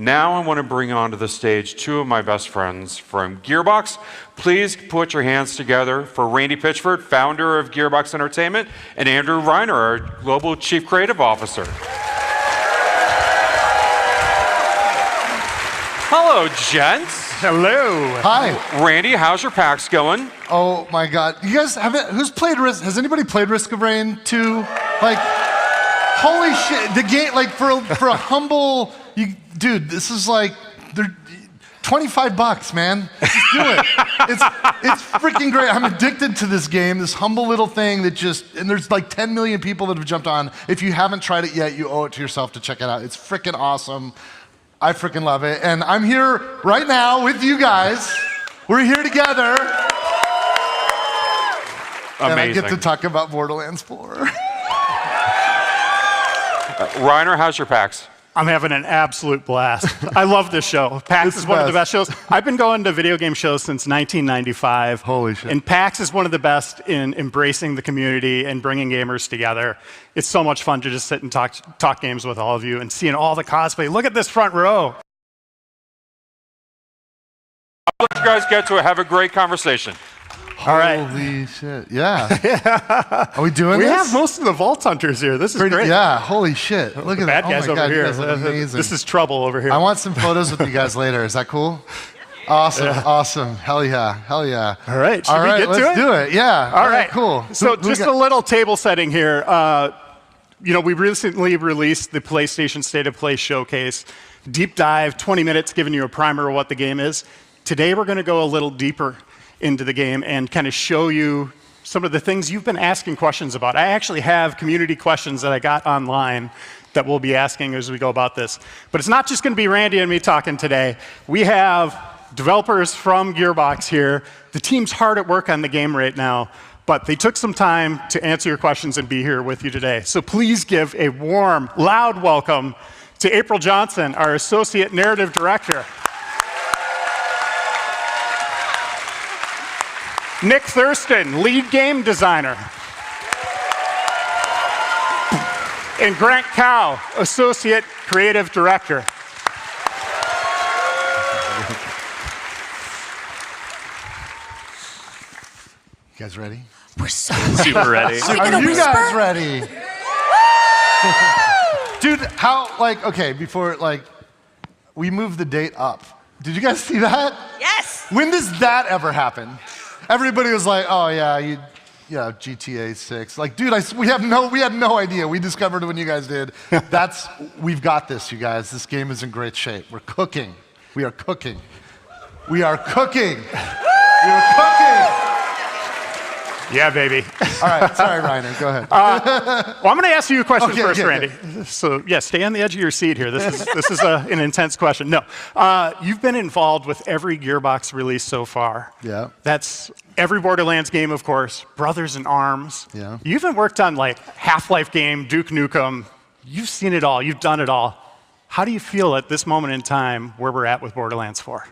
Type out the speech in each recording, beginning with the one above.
Now I want to bring onto the stage two of my best friends from Gearbox. Please put your hands together for Randy Pitchford, founder of Gearbox Entertainment, and Andrew Reiner, our Global Chief Creative Officer. Hello, gents. Hello. Hi. Randy, how's your PAX going? Oh my God. You guys who's played Risk? Has anybody played Risk of Rain 2? Like, holy shit. The game, like for a humble, dude, this is like, they're $25, man. Just do it. It's freaking great. I'm addicted to this game, this humble little thing that and there's like 10 million people that have jumped on. If you haven't tried it yet, you owe it to yourself to check it out. It's freaking awesome. I freaking love it. And I'm here right now with you guys. We're here together. Amazing. And I get to talk about Borderlands 4. Reiner, how's your PAX? I'm having an absolute blast. I love this show. PAX is one of the best shows. I've been going to video game shows since 1995. Holy shit. And PAX is one of the best in embracing the community and bringing gamers together. It's so much fun to just sit and talk games with all of you and seeing all the cosplay. Look at this front row. I'll let you guys get to it. Have a great conversation. All right. Holy shit. Yeah. Are we doing We this? have most of the Vault Hunters here. This is great. Yeah, holy shit. Look at Bad that. guys Oh my over God, here. you guys look amazing. This is trouble over here. I want some photos with you guys later. Is that cool? Awesome, awesome. Hell yeah, hell yeah. All right, should All we right, get to let's it? do it. Yeah. All right, cool. So just a little table setting here. We recently released the PlayStation State of Play Showcase. Deep dive, 20 minutes, giving you a primer of what the game is. Today we're going to go a little deeper into the game and kind of show you some of the things you've been asking questions about. I actually have community questions that I got online that we'll be asking as we go about this. But it's not just going to be Randy and me talking today. We have developers from Gearbox here. The team's hard at work on the game right now, but they took some time to answer your questions and be here with you today. So please give a warm, loud welcome to April Johnson, our Associate Narrative Director. Nick Thurston, Lead Game Designer. And Grant Cow, Associate Creative Director. You guys ready? We're so Super ready. Are you guys ready? Dude, before, we moved the date up. Did you guys see that? Yes. When does that ever happen? Everybody was like, oh yeah, GTA 6. Like, dude, we had no idea. We discovered it when you guys did. We've got this, you guys. This game is in great shape. We're cooking. We are cooking. We are cooking. We are cooking. Yeah, baby. All right, sorry, Reiner, go ahead. Well, I'm going to ask you a question first, Randy. Okay. So, yeah, stay on the edge of your seat here. This is an intense question. No, you've been involved with every Gearbox release so far. Yeah. That's every Borderlands game, of course. Brothers in Arms. Yeah. You even worked on Half-Life game, Duke Nukem. You've seen it all. You've done it all. How do you feel at this moment in time where we're at with Borderlands 4?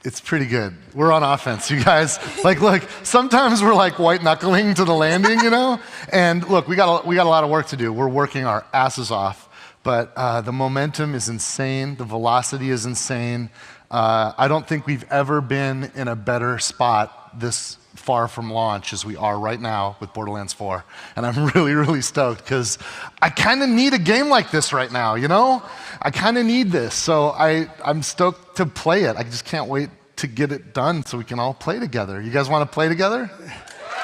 It's pretty good. We're on offense, you guys. Look, sometimes we're white knuckling to the landing, you know? And look, we got a lot of work to do. We're working our asses off. But the momentum is insane. The velocity is insane. I don't think we've ever been in a better spot this far from launch as we are right now with Borderlands 4. And I'm really, really stoked because I kind of need a game like this right now, you know? I kind of need this. So I'm stoked to play it. I just can't wait to get it done so we can all play together. You guys want to play together?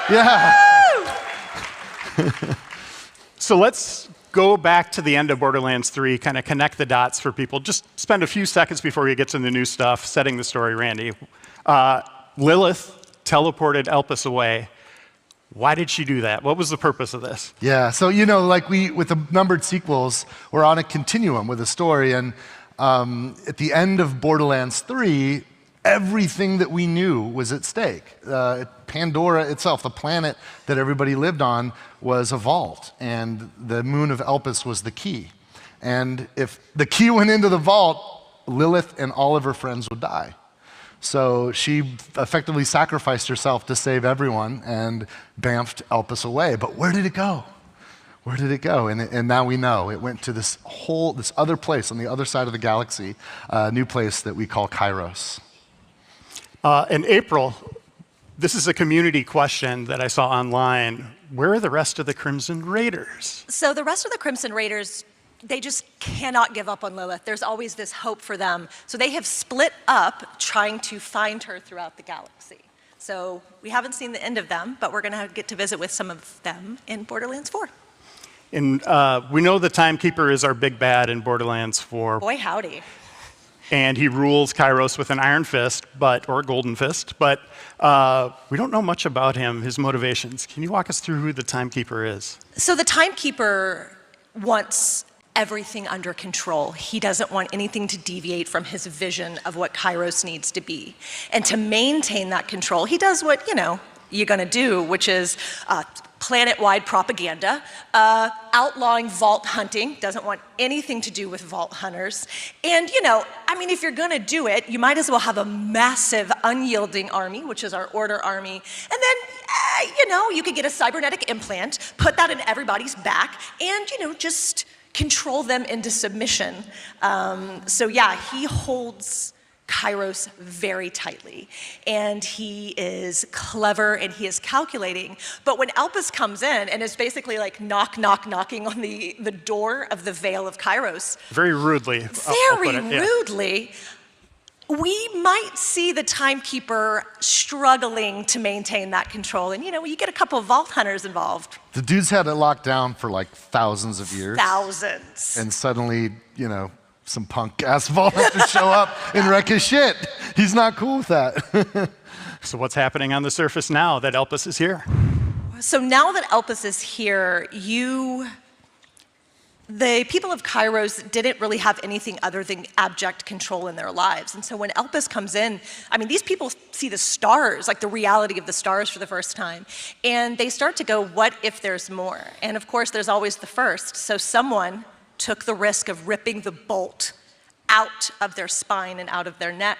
Yeah. So let's go back to the end of Borderlands 3, kind of connect the dots for people. Just spend a few seconds before we get to the new stuff, setting the story, Randy. Lilith teleported Elpis away. Why did she do that? What was the purpose of this? Yeah, so with the numbered sequels, we're on a continuum with a story, and at the end of Borderlands 3, everything that we knew was at stake. Pandora itself, the planet that everybody lived on, was a vault, and the moon of Elpis was the key. And if the key went into the vault, Lilith and all of her friends would die. So she effectively sacrificed herself to save everyone and bamfed Elpis away. But where did it go? where did it go? And now we know. It went to this other place on the other side of the galaxy, a new place that we call Kairos. In April, this is a community question that I saw online. Where are the rest of the Crimson Raiders? So the rest of the Crimson Raiders, they just cannot give up on Lilith. There's always this hope for them. So they have split up trying to find her throughout the galaxy. So we haven't seen the end of them, but we're going to get to visit with some of them in Borderlands 4. And we know the Timekeeper is our big bad in Borderlands 4. Boy, howdy. And he rules Kairos with an iron fist, or a golden fist, but we don't know much about him, his motivations. Can you walk us through who the Timekeeper is? So the Timekeeper wants everything under control. He doesn't want anything to deviate from his vision of what Kairos needs to be. And to maintain that control, he does what, you're going to do, which is planet-wide propaganda, outlawing vault hunting, doesn't want anything to do with vault hunters. And, if you're going to do it, you might as well have a massive unyielding army, which is our Order army. And then, you could get a cybernetic implant, put that in everybody's back, and, just control them into submission. So yeah, he holds Kairos very tightly, and he is clever and he is calculating. But when Elpis comes in and is basically like knocking on the door of the Veil of Kairos, very rudely, rudely, we might see the Timekeeper struggling to maintain that control. And you get a couple of Vault Hunters involved. The dude's had it locked down for like thousands of years. Thousands. And suddenly, some punk-ass Vault Hunters show up and wreck his shit. He's not cool with that. So what's happening on the surface now that Elpis is here? So now that Elpis is here, the people of Kairos didn't really have anything other than abject control in their lives. And so when Elpis comes in, these people see the stars, like the reality of the stars for the first time. And they start to go, what if there's more? And of course, there's always the first. So someone took the risk of ripping the bolt out of their spine and out of their neck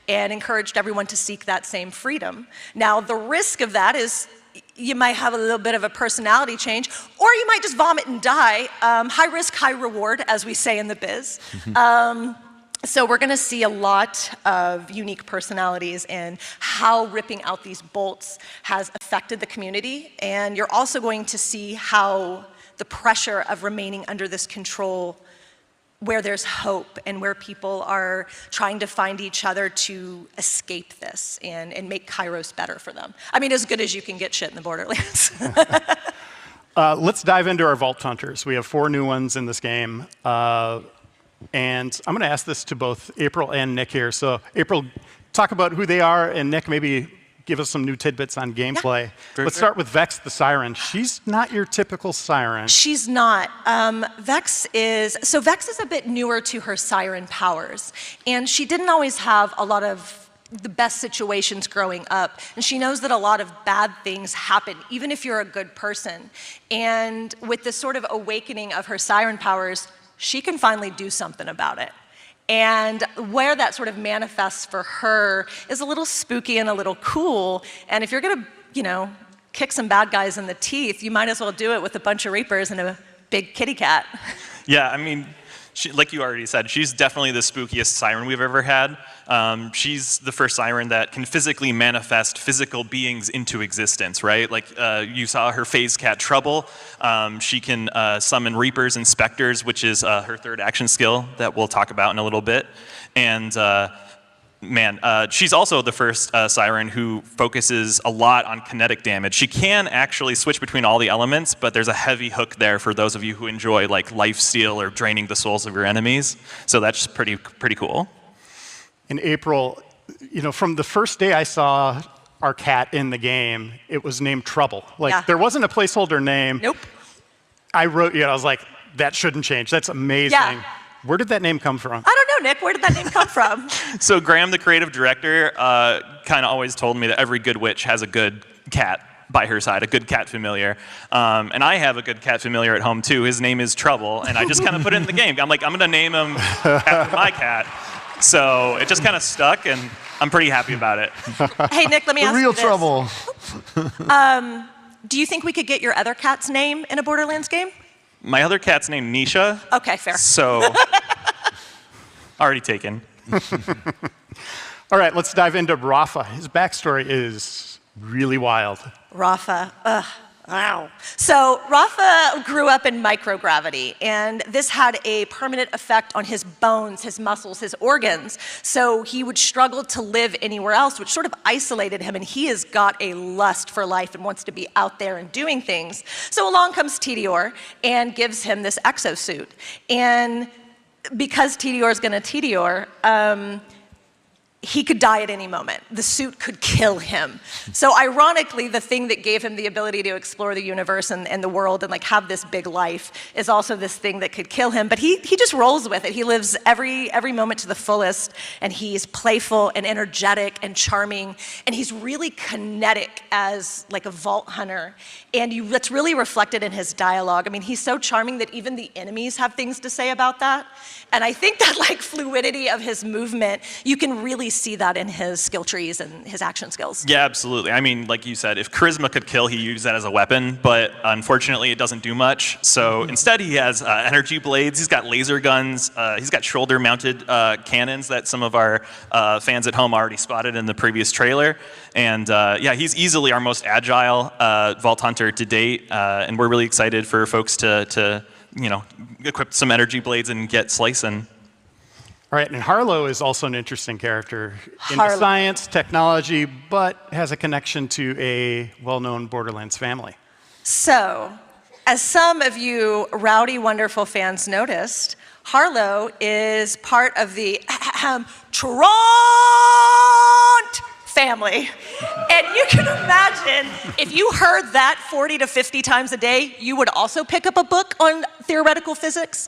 and encouraged everyone to seek that same freedom. Now, the risk of that is you might have a little bit of a personality change, or you might just vomit and die. High risk, high reward, as we say in the biz. So we're going to see a lot of unique personalities and how ripping out these bolts has affected the community. And you're also going to see how the pressure of remaining under this control, where there's hope and where people are trying to find each other to escape this and make Kairos better for them. As good as you can get shit in the Borderlands. Let's dive into our Vault Hunters. We have 4 new ones in this game. And I'm going to ask this to both April and Nick here. So April, talk about who they are, and Nick, maybe give us some new tidbits on gameplay. Yeah. Let's start with Vex the Siren. She's not your typical Siren. She's not. Vex is a bit newer to her Siren powers. And she didn't always have a lot of the best situations growing up. And she knows that a lot of bad things happen, even if you're a good person. And with this sort of awakening of her Siren powers, she can finally do something about it. And where that sort of manifests for her is a little spooky and a little cool. And if you're going to, kick some bad guys in the teeth, you might as well do it with a bunch of Reapers and a big kitty cat. Yeah, like you already said, she's definitely the spookiest Siren we've ever had. She's the first Siren that can physically manifest physical beings into existence, right? Like you saw her phase cat Trouble. She can summon Reapers and Specters, which is her third action skill that we'll talk about in a little bit. And she's also the first Siren who focuses a lot on kinetic damage. She can actually switch between all the elements, but there's a heavy hook there for those of you who enjoy like lifesteal or draining the souls of your enemies. So that's pretty cool. In April, from the first day I saw our cat in the game, it was named Trouble. There wasn't a placeholder name. Nope. I wrote, I was like, that shouldn't change. That's amazing. Yeah. Where did that name come from? I don't know, Nick. Where did that name come from? So Graham, the creative director, kind of always told me that every good witch has a good cat by her side, a good cat familiar. And I have a good cat familiar at home, too. His name is Trouble, and I just kind of put it in the game. I'm like, I'm going to name him after my cat. So it just kind of stuck, and I'm pretty happy about it. Hey, Nick, let me ask you Real this. Trouble. Do you think we could get your other cat's name in a Borderlands game? My other cat's named Nisha. Okay, fair. So, already taken. All right, let's dive into Rafa. His backstory is really wild. Rafa, wow. So Rafa grew up in microgravity, and this had a permanent effect on his bones, his muscles, his organs. So he would struggle to live anywhere else, which sort of isolated him, and he has got a lust for life and wants to be out there and doing things. So along comes Tedior and gives him this exosuit. And because Tedior is going to Tedior, he could die at any moment. The suit could kill him. So ironically, the thing that gave him the ability to explore the universe and the world and like have this big life is also this thing that could kill him. But he just rolls with it. He lives every moment to the fullest, and he's playful and energetic and charming, and he's really kinetic as like a vault hunter. And that's really reflected in his dialogue. I mean, he's so charming that even the enemies have things to say about that. And I think that like fluidity of his movement, you can really see that in his skill trees and his action skills. Yeah, absolutely. I mean, like you said, if charisma could kill, he used that as a weapon, but unfortunately it doesn't do much. So instead he has energy blades, he's got laser guns, he's got shoulder-mounted cannons that some of our fans at home already spotted in the previous trailer. And yeah, he's easily our most agile Vault Hunter to date, and we're really excited for folks to you know, equip some energy blades and get slicing. All right, and Harlow is also an interesting character in Harlow. science, technology, but has a connection to a well-known Borderlands family. So, as some of you rowdy, wonderful fans noticed, Harlow is part of the Trant family. And you can imagine, if you heard that 40 to 50 times a day, you would also pick up a book on theoretical physics.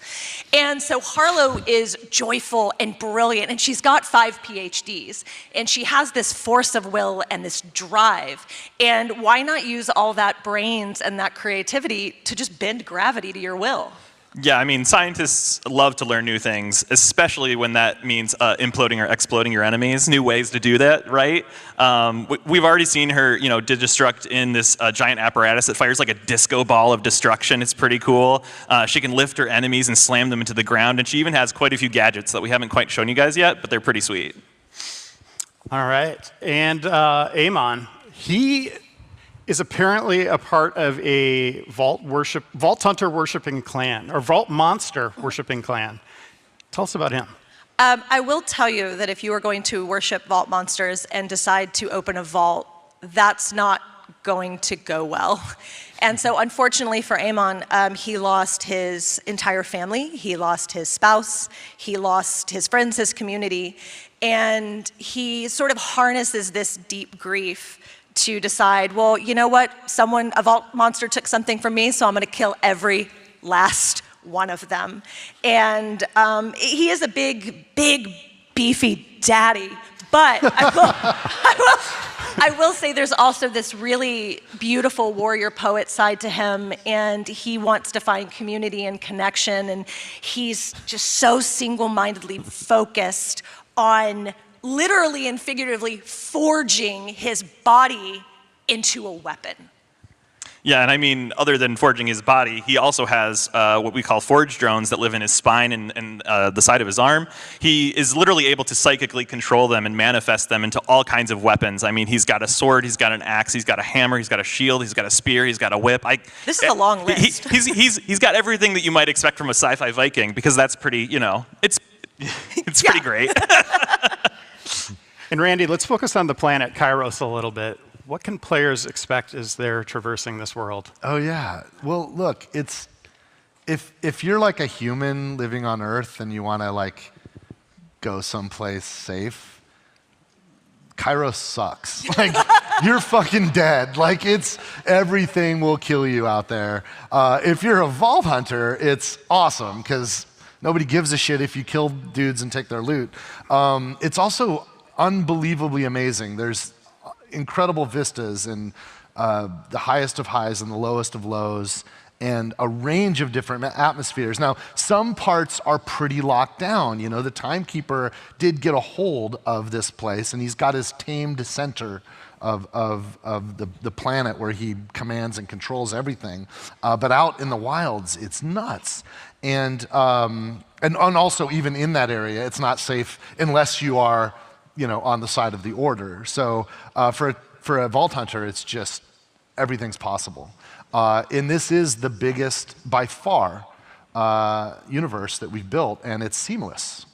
And so Harlow is joyful and brilliant, and she's got 5 PhDs. And she has this force of will and this drive. And why not use all that brains and that creativity to just bend gravity to your will? Yeah, I mean, scientists love to learn new things, especially when that means imploding or exploding your enemies, new ways to do that, right? We've already seen her, you know, destruct in this giant apparatus that fires like a disco ball of destruction. It's pretty cool. She can lift her enemies and slam them into the ground, and she even has quite a few gadgets that we haven't quite shown you guys yet, but they're pretty sweet. All right, and Amon, he is apparently a part of a Vault Hunter worshiping clan, or Vault Monster worshiping clan. Tell us about him. I will tell you that if you are going to worship Vault monsters and decide to open a vault, that's not going to go well. And so unfortunately for Amon, he lost his entire family, he lost his spouse, he lost his friends, his community, and he sort of harnesses this deep grief to decide, well, you know what, a vault monster took something from me, so I'm gonna kill every last one of them. And he is a big, beefy daddy, but I will say there's also this really beautiful warrior poet side to him, and he wants to find community and connection, and he's just so single-mindedly focused on literally and figuratively forging his body into a weapon. Yeah, and I mean, other than forging his body, he also has what we call forge drones that live in his spine and the side of his arm. He is literally able to psychically control them and manifest them into all kinds of weapons. I mean, he's got a sword, he's got an axe, he's got a hammer, he's got a shield, he's got a spear, he's got a whip. This is a long list. He's got everything that you might expect from a sci-fi Viking, because that's pretty, you know, it's pretty great. And Randy, let's focus on the planet Kairos a little bit. What can players expect as they're traversing this world? Oh yeah. Well, look, it's if you're like a human living on Earth and you want to like go someplace safe, Kairos sucks. Like you're fucking dead. Like everything will kill you out there. If you're a Vault Hunter, it's awesome because nobody gives a shit if you kill dudes and take their loot. It's also unbelievably amazing. There's incredible vistas and the highest of highs and the lowest of lows and a range of different atmospheres. Now, some parts are pretty locked down. You know, the Timekeeper did get a hold of this place, and he's got his tamed center of the planet where he commands and controls everything. But out in the wilds, it's nuts. And also, even in that area, it's not safe unless you are, on the side of the order. So for a Vault Hunter, it's just everything's possible. And this is the biggest, by far, universe that we've built, and it's seamless.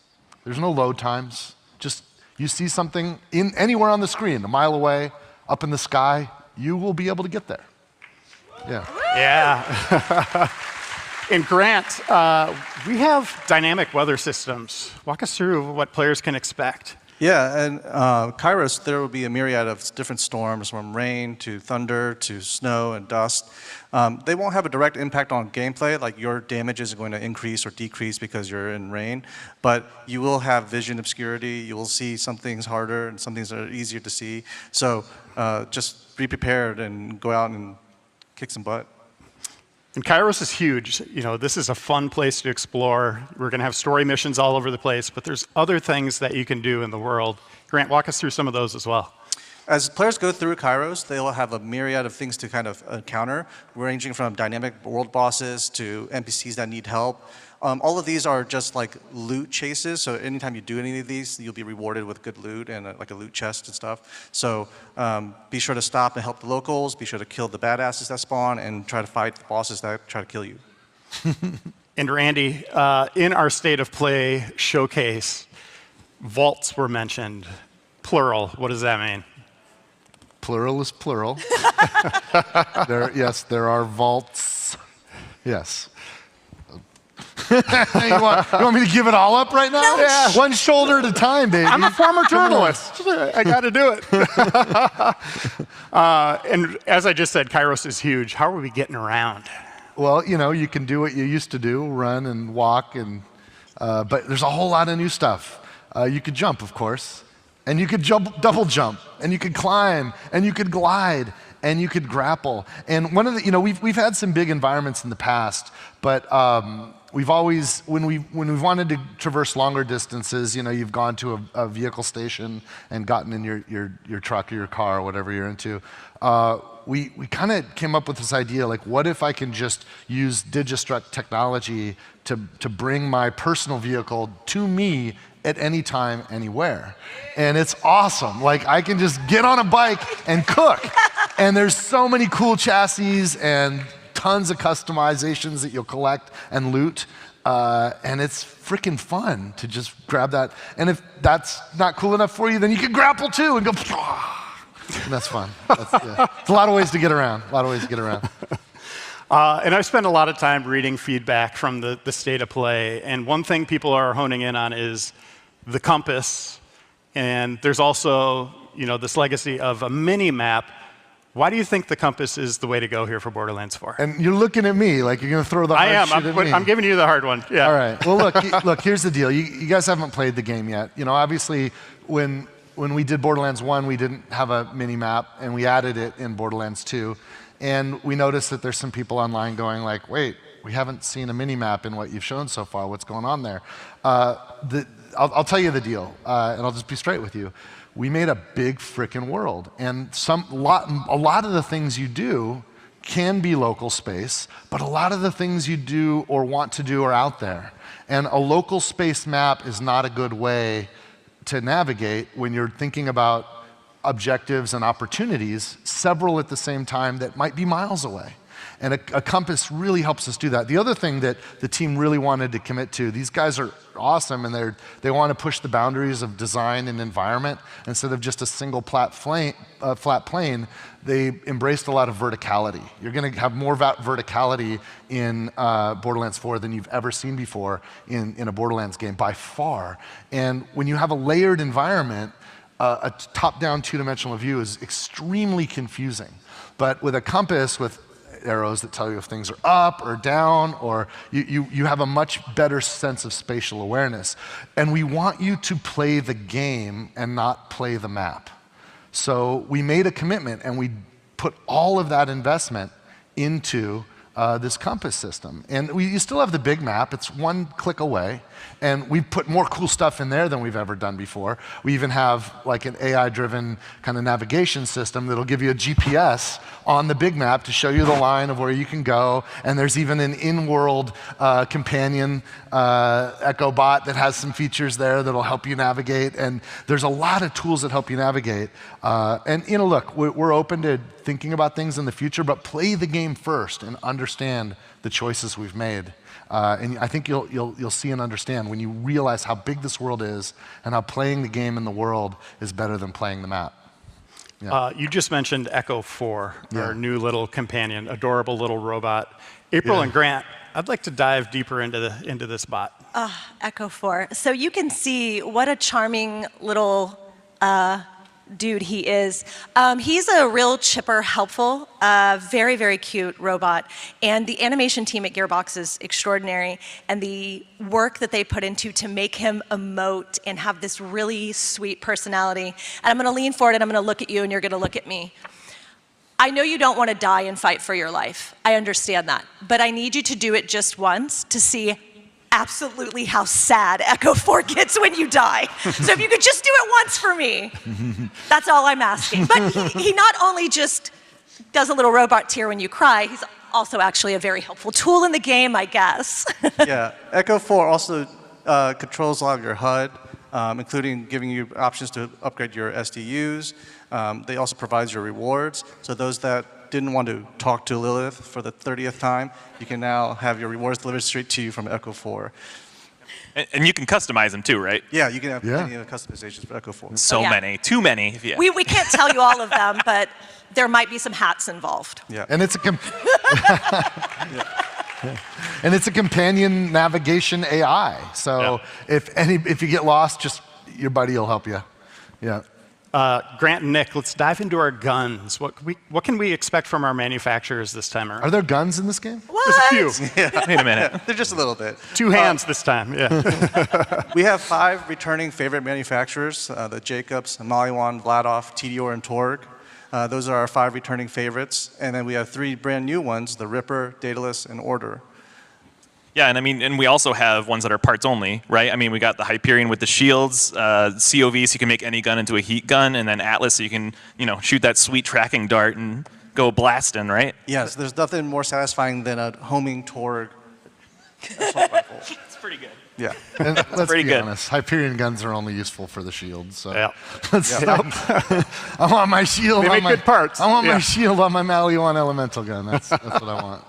There's no load times. Just you see something anywhere on the screen, a mile away, up in the sky, you will be able to get there. Yeah. Yeah. In Grant, we have dynamic weather systems. Walk us through what players can expect. Yeah, and Kairos, there will be a myriad of different storms, from rain to thunder to snow and dust. They won't have a direct impact on gameplay, like your damage is going to increase or decrease because you're in rain, but you will have vision obscurity, you will see some things harder and some things that are easier to see. So just be prepared and go out and kick some butt. And Kairos is huge. This is a fun place to explore. We're going to have story missions all over the place, but there's other things that you can do in the world. Grant, walk us through some of those as well. As players go through Kairos, they will have a myriad of things to kind of encounter, ranging from dynamic world bosses to NPCs that need help. All of these are just like loot chases, so anytime you do any of these, you'll be rewarded with good loot and like a loot chest and stuff. So be sure to stop and help the locals, be sure to kill the badasses that spawn, and try to fight the bosses that try to kill you. And Randy, in our State of Play showcase, vaults were mentioned. Plural, what does that mean? Plural is plural. Yes, there are vaults. Yes. you want me to give it all up right now? No. Yeah. One shoulder at a time, baby. I'm a former journalist. I got to do it. And as I just said, Kairos is huge. How are we getting around? Well, you can do what you used to do, run and walk, but there's a whole lot of new stuff. You could jump, of course, and you could double jump, and you could climb, and you could glide, and you could grapple. And one of the, we've had some big environments in the past, but we've always, when we've wanted to traverse longer distances, you've gone to a vehicle station and gotten in your truck or your car or whatever you're into. We kind of came up with this idea, like, what if I can just use Digistruct technology to bring my personal vehicle to me at any time, anywhere. And it's awesome. Like, I can just get on a bike and cook. And there's so many cool chassis and tons of customizations that you'll collect and loot. And it's freaking fun to just grab that. And if that's not cool enough for you, then you can grapple too and go, and that's fun. It's a lot of ways to get around. And I've spent a lot of time reading feedback from the State of Play. And one thing people are honing in on is the compass. And there's also, this legacy of a mini-map. Why do you think the compass is the way to go here for Borderlands 4? And you're looking at me like you're going to throw the hard shit at me. I'm giving you the hard one. Yeah. All right. Well, look. Here's the deal. You guys haven't played the game yet. Obviously, when we did Borderlands 1, we didn't have a mini-map, and we added it in Borderlands 2. And we noticed that there's some people online going like, wait, we haven't seen a mini-map in what you've shown so far. What's going on there? I'll tell you the deal, and I'll just be straight with you. We made a big frickin' world, and a lot of the things you do can be local space, but a lot of the things you do or want to do are out there. And a local space map is not a good way to navigate when you're thinking about objectives and opportunities, several at the same time that might be miles away. And a compass really helps us do that. The other thing that the team really wanted to commit to, these guys are awesome, and they want to push the boundaries of design and environment. Instead of just a single flat plane, they embraced a lot of verticality. You're going to have more verticality in Borderlands 4 than you've ever seen before in a Borderlands game, by far. And when you have a layered environment, a top-down two-dimensional view is extremely confusing. But with a compass, with arrows that tell you if things are up or down, or you have a much better sense of spatial awareness. And we want you to play the game and not play the map. So we made a commitment, and we put all of that investment into this compass system. And you still have the big map. It's one click away. And we've put more cool stuff in there than we've ever done before. We even have like an AI-driven kind of navigation system that'll give you a GPS on the big map to show you the line of where you can go. And there's even an in-world companion Echo bot that has some features there that'll help you navigate. And there's a lot of tools that help you navigate. And look, we're open to thinking about things in the future, but play the game first and understand the choices we've made. And I think you'll see and understand when you realize how big this world is and how playing the game in the world is better than playing the map. Yeah. You just mentioned Echo 4, our new little companion, adorable little robot. April and Grant, I'd like to dive deeper into this bot. Echo 4. So you can see what a charming little dude he is. He's a real chipper, helpful, very, very cute robot. And the animation team at Gearbox is extraordinary. And the work that they put into to make him emote and have this really sweet personality. And I'm going to lean forward and I'm going to look at you and you're going to look at me. I know you don't want to die and fight for your life. I understand that. But I need you to do it just once to see absolutely how sad Echo 4 gets when you die. So if you could just do it once for me, that's all I'm asking. But he not only just does a little robot tear when you cry, he's also actually a very helpful tool in the game, I guess. Yeah, Echo 4 also controls a lot of your HUD, including giving you options to upgrade your SDUs. They also provide your rewards. So those that didn't want to talk to Lilith for the 30th time, you can now have your rewards delivered straight to you from Echo 4. And you can customize them too, right? Yeah, you can have many customizations for Echo 4. So many, too many. Yeah. We can't tell you all of them, but there might be some hats involved. Yeah. And it's a and it's a companion navigation AI. So if you get lost, just your buddy will help you. Yeah. Grant and Nick, let's dive into our guns. What can we expect from our manufacturers this time around? Are there guns in this game? What? Just a few. Wait a minute. They're just a little bit. 2 hands this time, yeah. We have 5 returning favorite manufacturers, the Jacobs, Maliwan, Vladoff, Tedior, and Torg. Those are our 5 returning favorites. And then we have 3 brand new ones, the Ripper, Daedalus, and Order. Yeah, and we also have ones that are parts only, right? I mean, we got the Hyperion with the shields, COV, so you can make any gun into a heat gun, and then Atlas, so you can, shoot that sweet tracking dart and go blasting, right? Yes, there's nothing more satisfying than a homing Torg assault rifle. It's pretty good. Yeah. And let's pretty be good. honest, Hyperion guns are only useful for the shield. So Yeah. I want my shield. They on make my, good parts. I want Yeah. my shield on my Maliwan elemental gun. That's what I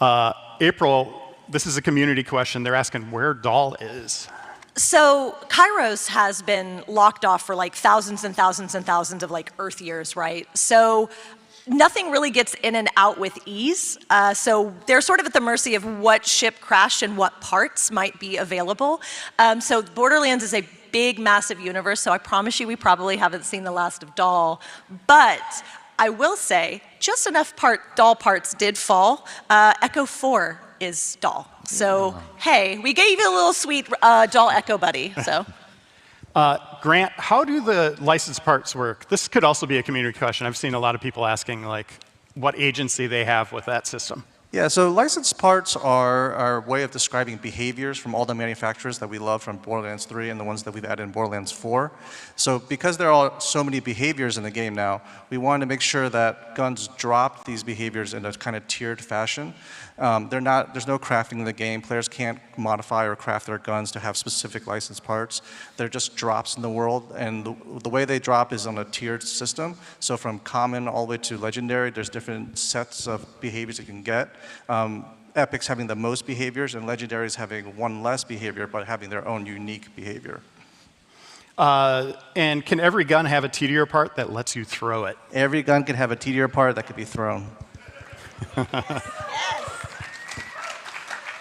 want. April, this is a community question. They're asking where Doll is. So Kairos has been locked off for like thousands and thousands and thousands of like Earth years, right? So nothing really gets in and out with ease. So they're sort of at the mercy of what ship crashed and what parts might be available. So Borderlands is a big, massive universe, so I promise you we probably haven't seen the last of Doll. But I will say, just enough Doll parts did fall. Echo 4 is Doll. So, hey, we gave you a little sweet Doll Echo buddy, so. Grant, how do the licensed parts work? This could also be a community question. I've seen a lot of people asking, like, what agency they have with that system. Yeah, so licensed parts are our way of describing behaviors from all the manufacturers that we love from Borderlands 3 and the ones that we've added in Borderlands 4. So because there are so many behaviors in the game now, we wanted to make sure that guns drop these behaviors in a kind of tiered fashion. There's no crafting in the game. Players can't modify or craft their guns to have specific licensed parts. They're just drops in the world, and the way they drop is on a tiered system. So from common all the way to legendary, there's different sets of behaviors you can get. Epics having the most behaviors, and legendaries having one less behavior, but having their own unique behavior. And can every gun have a TDR part that lets you throw it? Every gun can have a TDR part that could be thrown.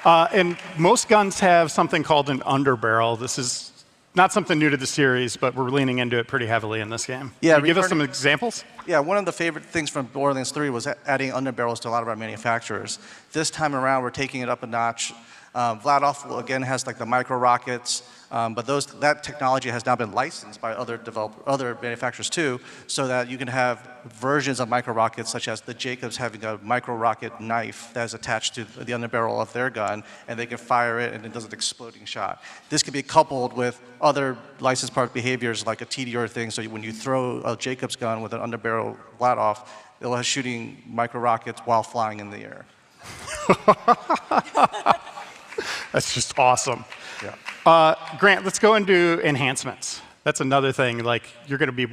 And most guns have something called an underbarrel. This is not something new to the series, but we're leaning into it pretty heavily in this game. Yeah, Can you give us some examples? Yeah, one of the favorite things from Borderlands 3 was adding underbarrels to a lot of our manufacturers. This time around, we're taking it up a notch Vladov, again, has like the micro rockets, but that technology has now been licensed by other manufacturers too, so that you can have versions of micro rockets, such as the Jacobs having a micro rocket knife that is attached to the underbarrel of their gun, and they can fire it and it does an exploding shot. This can be coupled with other licensed part behaviors like a TDR thing, so when you throw a Jacobs gun with an underbarrel Vladov, it'll have shooting micro rockets while flying in the air. That's just awesome. Yeah. Grant, let's go into enhancements. That's another thing. Like you're going to be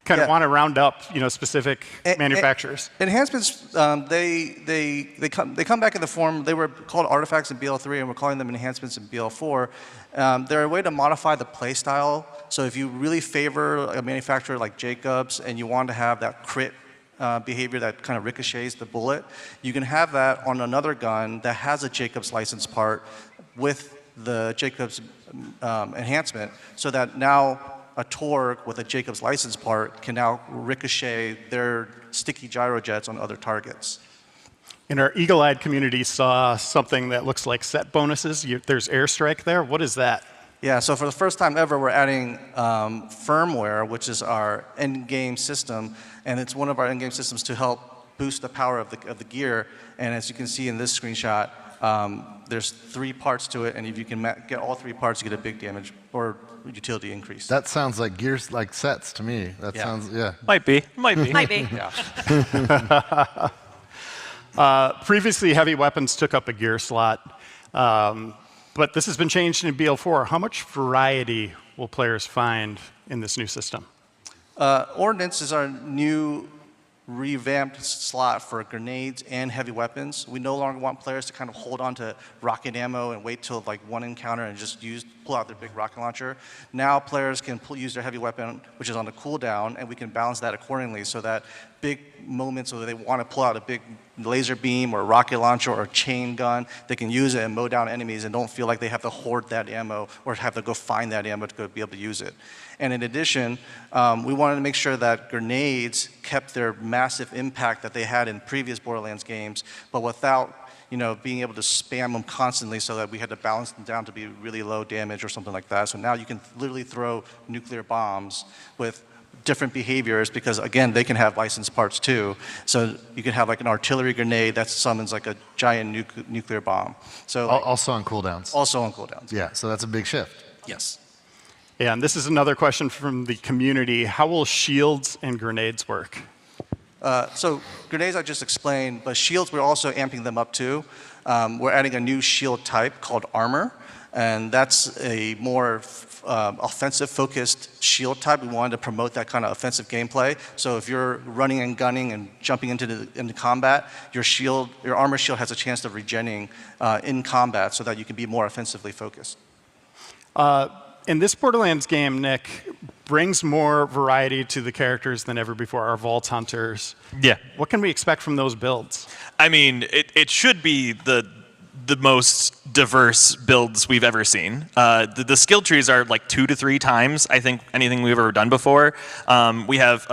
kind of want to round up, specific manufacturers. Enhancements, they come back in the form. They were called artifacts in BL3, and we're calling them enhancements in BL4. They're a way to modify the play style. So if you really favor a manufacturer like Jacobs and you want to have that crit behavior that kind of ricochets the bullet, you can have that on another gun that has a Jacobs license part with the Jacobs enhancement, so that now a Torg with a Jacobs license part can now ricochet their sticky gyrojets on other targets. And our eagle-eyed community saw something that looks like set bonuses. There's airstrike there. What is that? Yeah, so for the first time ever, we're adding firmware, which is our end-game system, and it's one of our end-game systems to help boost the power of the gear. And as you can see in this screenshot, there's 3 parts to it, and if you can get all 3 parts, you get a big damage or utility increase. That sounds like gears, like sets to me. That sounds, yeah. Might be. Might be. Yeah. Previously, heavy weapons took up a gear slot, but this has been changed in BL4. How much variety will players find in this new system? Ordnance is our new revamped slot for grenades and heavy weapons. We no longer want players to kind of hold on to rocket ammo and wait till like one encounter and just pull out their big rocket launcher. Now players can use their heavy weapon, which is on the cooldown, and we can balance that accordingly so that big moments where they want to pull out a big laser beam or a rocket launcher or a chain gun, they can use it and mow down enemies and don't feel like they have to hoard that ammo or have to go find that ammo to go be able to use it. And in addition, we wanted to make sure that grenades kept their massive impact that they had in previous Borderlands games, but without being able to spam them constantly, so that we had to balance them down to be really low damage or something like that. So now you can literally throw nuclear bombs with different behaviors, because again, they can have licensed parts too. So you can have like an artillery grenade that summons like a giant nuclear bomb. So Also on cooldowns. Also on cooldowns. Yeah, so that's a big shift. Yes. Yeah, and this is another question from the community. How will shields and grenades work? So grenades I just explained, but shields we're also amping them up too. We're adding a new shield type called armor, and that's a more offensive-focused shield type. We wanted to promote that kind of offensive gameplay. So if you're running and gunning and jumping into combat, your armor shield has a chance of regenerating in combat, so that you can be more offensively focused. In this Borderlands game, Nick, brings more variety to the characters than ever before, our Vault Hunters. Yeah. What can we expect from those builds? I mean, it should be the most diverse builds we've ever seen. The skill trees are like 2 to 3 times, I think, anything we've ever done before. We have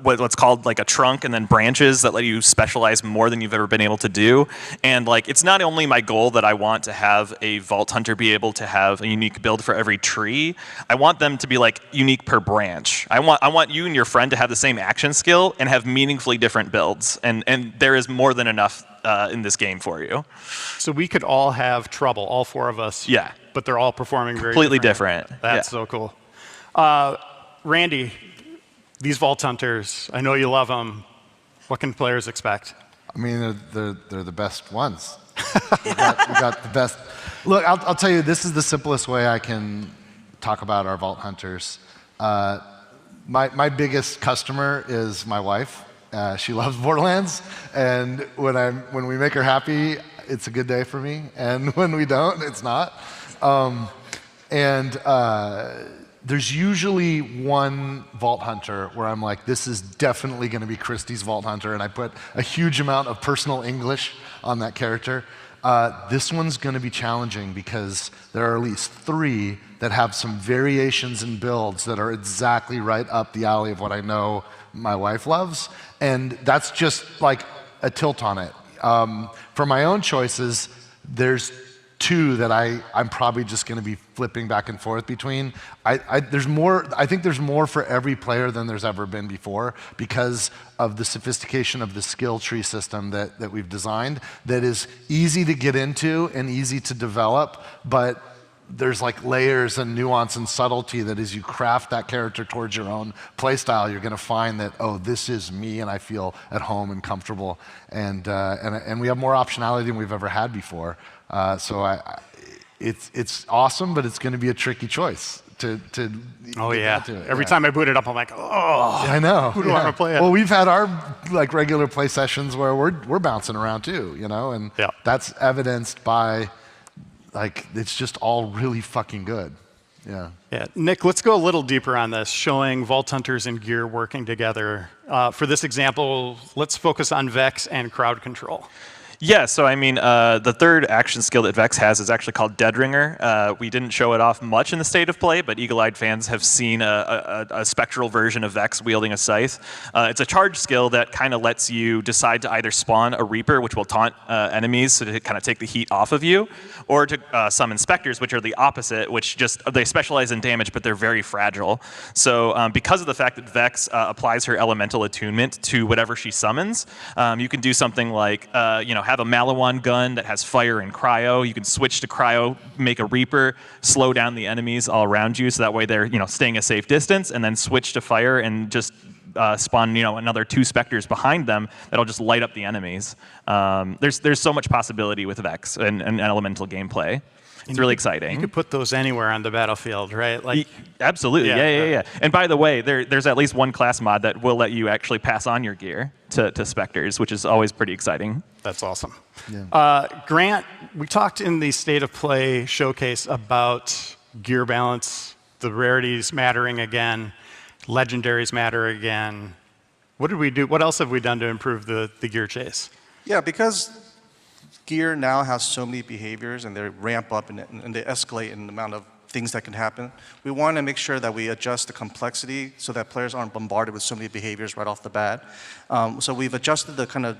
what's called like a trunk and then branches that let you specialize more than you've ever been able to do. And like, it's not only my goal that I want to have a Vault Hunter be able to have a unique build for every tree. I want them to be like unique per branch. I want you and your friend to have the same action skill and have meaningfully different builds. And there is more than enough in this game for you. So we could all have trouble, all 4 of us. Yeah. But they're all performing very completely different. That's so cool. Randy, these Vault Hunters, I know you love them. What can players expect? I mean, they're the best ones. we got the best. Look, I'll tell you, this is the simplest way I can talk about our Vault Hunters. My biggest customer is my wife. She loves Borderlands, and when we make her happy, it's a good day for me, and when we don't, it's not. There's usually one Vault Hunter where I'm like, this is definitely going to be Christie's Vault Hunter, and I put a huge amount of personal English on that character. This one's going to be challenging because there are at least 3 that have some variations in builds that are exactly right up the alley of what I know my wife loves, and that's just like a tilt on it. For my own choices, there's two that I'm probably just going to be flipping back and forth between. There's more. I think there's more for every player than there's ever been before because of the sophistication of the skill tree system that we've designed. That is easy to get into and easy to develop, but there's like layers and nuance and subtlety that as you craft that character towards your own playstyle, you're going to find that, oh, this is me and I feel at home and comfortable. And we have more optionality than we've ever had before. So it's awesome, but it's going to be a tricky choice to Oh, get yeah. to it. Every time I boot it up, I'm like, oh, I know. who do I want to play it? Well, we've had our like regular play sessions where we're bouncing around too, you know, and Yeah. that's evidenced by like it's just all really fucking good. Yeah. Yeah. Nick, let's go a little deeper on this, showing Vault Hunters and Gear working together. For this example, let's focus on Vex and crowd control. Yeah, so I mean, the third action skill that Vex has is actually called Deadringer. We didn't show it off much in the state of play, but eagle-eyed fans have seen a spectral version of Vex wielding a scythe. It's a charge skill that kind of lets you decide to either spawn a Reaper, which will taunt enemies so to kind of take the heat off of you, or to summon Spectres, which are the opposite, which they specialize in damage, but they're very fragile. So because of the fact that Vex applies her elemental attunement to whatever she summons, you can do something like, have a Malawan gun that has fire and cryo. You can switch to cryo, make a Reaper, slow down the enemies all around you, so that way they're staying a safe distance, and then switch to fire and just spawn another 2 Spectres behind them that'll just light up the enemies. There's so much possibility with Vex and elemental gameplay. It's really exciting. You could put those anywhere on the battlefield, right? Like, absolutely, yeah. And by the way, there's at least one class mod that will let you actually pass on your gear to Spectres, which is always pretty exciting. That's awesome. Yeah. Grant, we talked in the State of Play showcase about gear balance, the rarities mattering again, legendaries matter again. What did we do? What else have we done to improve the gear chase? Yeah, because Gear now has so many behaviors and they ramp up and they escalate in the amount of things that can happen. We want to make sure that we adjust the complexity so that players aren't bombarded with so many behaviors right off the bat. So we've adjusted the kind of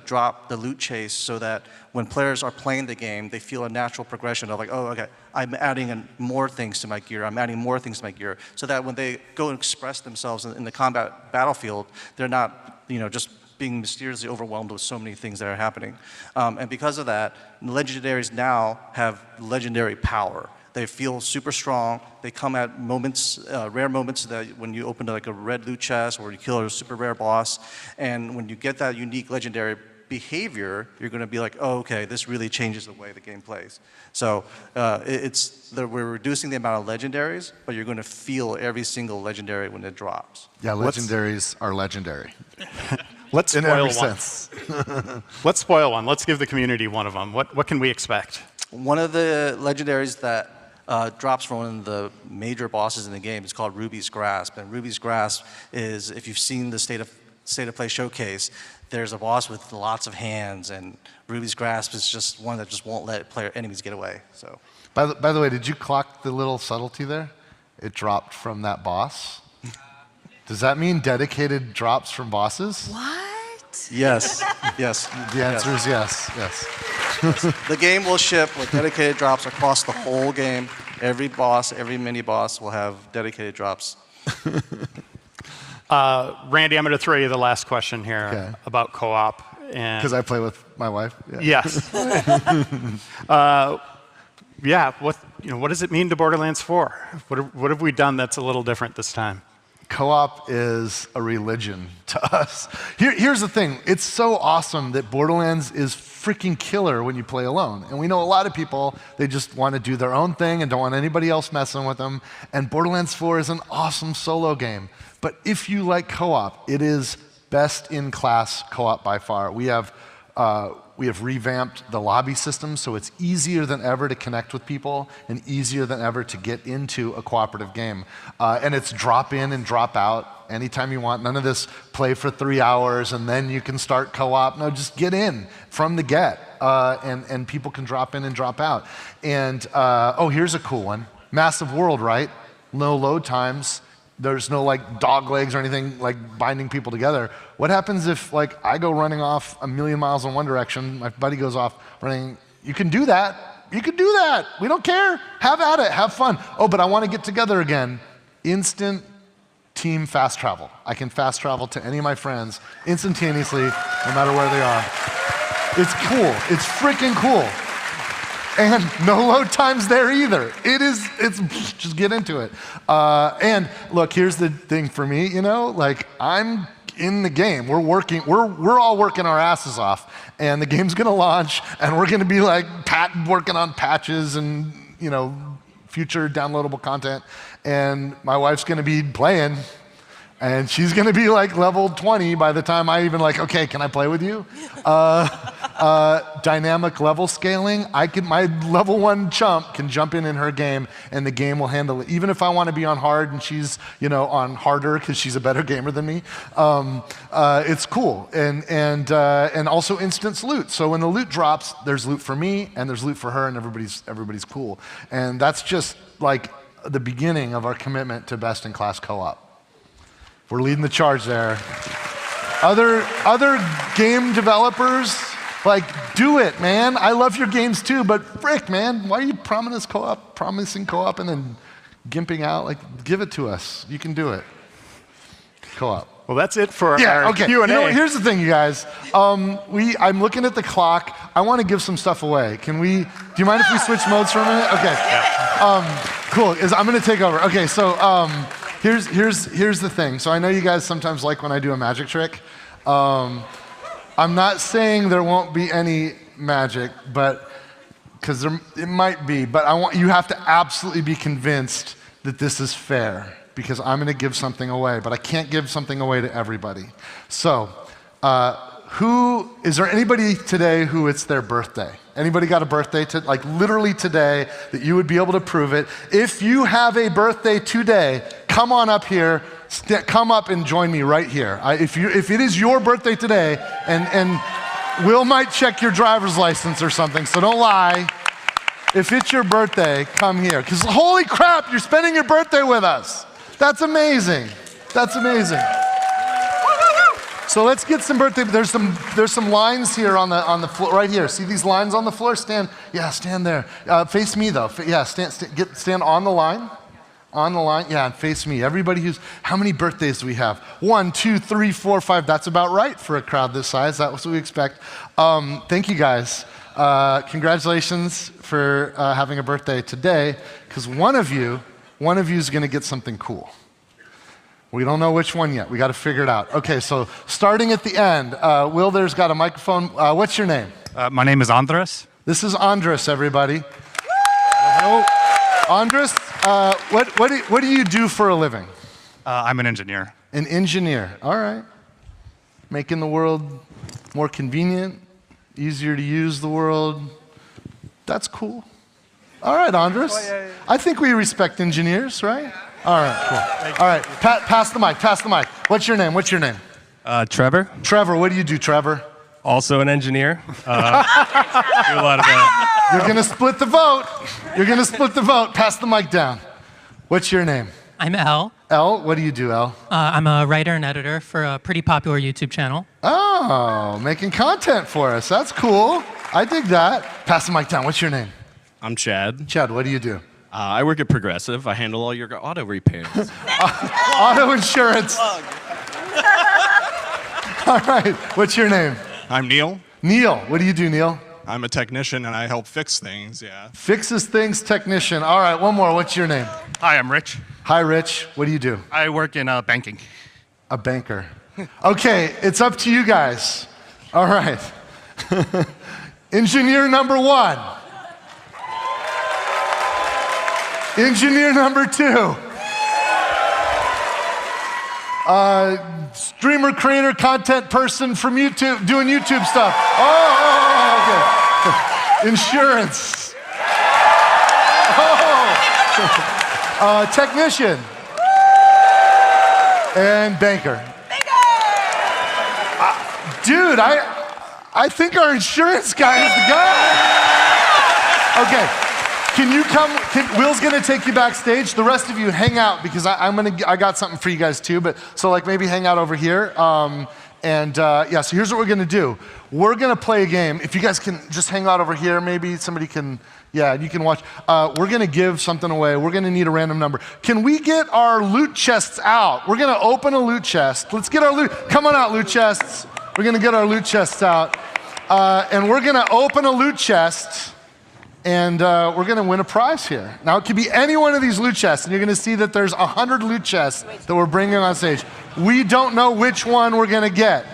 the loot chase so that when players are playing the game, they feel a natural progression of like, oh, okay, I'm adding in more things to my gear, I'm adding more things to my gear, so that when they go and express themselves in the combat battlefield, they're not, just being mysteriously overwhelmed with so many things that are happening. And because of that, legendaries now have legendary power. They feel super strong. They come at moments, rare moments that when you open like a red loot chest or you kill a super rare boss. And when you get that unique legendary behavior, you're going to be like, oh, okay, this really changes the way the game plays. So we're reducing the amount of legendaries, but you're going to feel every single legendary when it drops. Yeah, legendaries are legendary. Let's in spoil every one. sense. Let's spoil one. Let's give the community one of them. What can we expect? One of the legendaries that drops from one of the major bosses in the game is called Ruby's Grasp. And Ruby's Grasp is, if you've seen the State of Play showcase, there's a boss with lots of hands, and Ruby's Grasp is just one that just won't let enemies get away. So. By the way, did you clock the little subtlety there? It dropped from that boss. Does that mean dedicated drops from bosses? What? Yes. Yes. The answer is yes. Yes. The game will ship with dedicated drops across the whole game. Every boss, every mini boss will have dedicated drops. Randy, I'm going to throw you the last question here about co-op. Because I play with my wife. Yeah. Yes. What does it mean to Borderlands 4? What have we done that's a little different this time? Co-op is a religion to us. Here's the thing. It's so awesome that Borderlands is freaking killer when you play alone. And we know a lot of people, they just want to do their own thing and don't want anybody else messing with them. And Borderlands 4 is an awesome solo game. But if you like co-op, it is best in class co-op by far. We have revamped the lobby system so it's easier than ever to connect with people and easier than ever to get into a cooperative game. And it's drop in and drop out anytime you want. None of this play for 3 hours and then you can start co-op. No, just get in from the get and people can drop in and drop out. And here's a cool one. Massive world, right? No load times. There's no like dog legs or anything like binding people together. What happens if like I go running off 1,000,000 miles in one direction, my buddy goes off running? You can do that, You can do that. We don't care. Have at it. Have fun. Oh, but I want to get together again. Instant team fast travel. I can fast travel to any of my friends instantaneously, no matter where they are. It's cool. It's freaking cool. And no load times there either. It's just get into it. And look, here's the thing for me, you know, like I'm in the game. We're all working our asses off, and the game's gonna launch, and we're gonna be like working on patches and, you know, future downloadable content, and my wife's gonna be playing, and she's gonna be like level 20 by the time I even like, okay, can I play with you? Dynamic level scaling, my level 1 chump can jump in her game, and the game will handle it. Even if I want to be on hard and she's, you know, on harder because she's a better gamer than me, it's cool. And also instant loot. So when the loot drops, there's loot for me and there's loot for her, and everybody's cool. And that's just like the beginning of our commitment to best-in-class co-op. We're leading the charge there. Other game developers, like, do it, man. I love your games too, but frick, man, why are you promising co-op and then gimping out? Like, give it to us. You can do it. Co-op. Well, that's it for our Q&A. You know, here's the thing, you guys. I'm looking at the clock. I want to give some stuff away. Do you mind if we switch modes for a minute? Okay. Yeah. Cool. I'm going to take over. Okay, so here's the thing. So I know you guys sometimes like when I do a magic trick. I'm not saying there won't be any magic, but because it might be. But you have to absolutely be convinced that this is fair, because I'm going to give something away, but I can't give something away to everybody. So, is there anybody today who it's their birthday? Anybody got a birthday, like literally today, that you would be able to prove it? If you have a birthday today, come on up here, come up and join me right here. If it is your birthday today, and Will might check your driver's license or something, so don't lie. If it's your birthday, come here. Because holy crap, you're spending your birthday with us. That's amazing. That's amazing. So let's get some birthday. There's some lines here on the floor right here. See these lines on the floor? Stand there. Face me though. Stand on the line. On the line, yeah, and face me. Everybody how many birthdays do we have? 1, 2, 3, 4, 5. That's about right for a crowd this size. That's what we expect. Thank you guys. Congratulations for having a birthday today, because one of you is going to get something cool. We don't know which one yet. We got to figure it out. Okay, so starting at the end, Will there's got a microphone. What's your name? My name is Andres. This is Andres, everybody. Hello. Andres, what do you do for a living? I'm an engineer. An engineer, all right. Making the world more convenient, easier to use the world. That's cool. All right, Andres. I think we respect engineers, right? All right, cool. All right, pass the mic. What's your name? Trevor. Trevor, what do you do, Trevor? Also an engineer. Do a lot of You're going to split the vote. Pass the mic down. What's your name? I'm Elle. Elle, what do you do, Elle? I'm a writer and editor for a pretty popular YouTube channel. Oh, making content for us. That's cool. I dig that. Pass the mic down. What's your name? I'm Chad. Chad, what do you do? I work at Progressive. I handle all your auto repairs. Auto insurance. All right. What's your name? I'm Neil. Neil. What do you do, Neil? I'm a technician and I help fix things, yeah. Fixes things technician. All right, one more. What's your name? Hi, I'm Rich. Hi, Rich. What do you do? I work in banking. A banker. Okay, it's up to you guys. All right. Engineer number 1. Engineer number 2. Streamer, creator, content person from YouTube, doing YouTube stuff. Okay. Insurance. Technician. And banker. Dude, I think our insurance guy is the guy. Okay. Can you come? Will's gonna take you backstage. The rest of you hang out, because I got something for you guys too. But so like maybe hang out over here, And yeah, so here's what we're gonna do. We're gonna play a game. If you guys can just hang out over here, maybe somebody can, yeah, you can watch. We're gonna give something away. We're gonna need a random number. Can we get our loot chests out? We're gonna open a loot chest. Let's get our loot, come on out, loot chests. We're gonna get our loot chests out. And we're gonna open a loot chest, and we're gonna win a prize here. Now, it could be any one of these loot chests, and you're gonna see that there's 100 loot chests that we're bringing on stage. We don't know which one we're gonna get.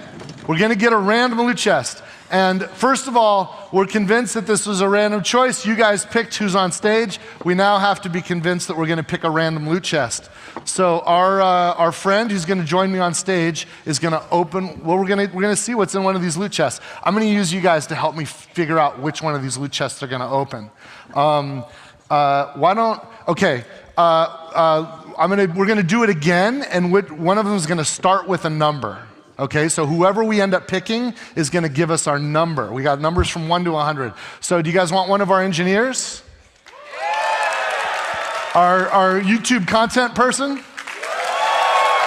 We're gonna get a random loot chest. And first of all, we're convinced that this was a random choice. You guys picked who's on stage. We now have to be convinced that we're gonna pick a random loot chest. So our friend who's gonna join me on stage is gonna open, well, we're gonna see what's in one of these loot chests. I'm gonna use you guys to help me figure out which one of these loot chests are gonna open. Okay, we're gonna do it again, and one of them is gonna start with a number. Okay, so whoever we end up picking is gonna give us our number. We got numbers from 1 to 100. So do you guys want one of our engineers? Our YouTube content person?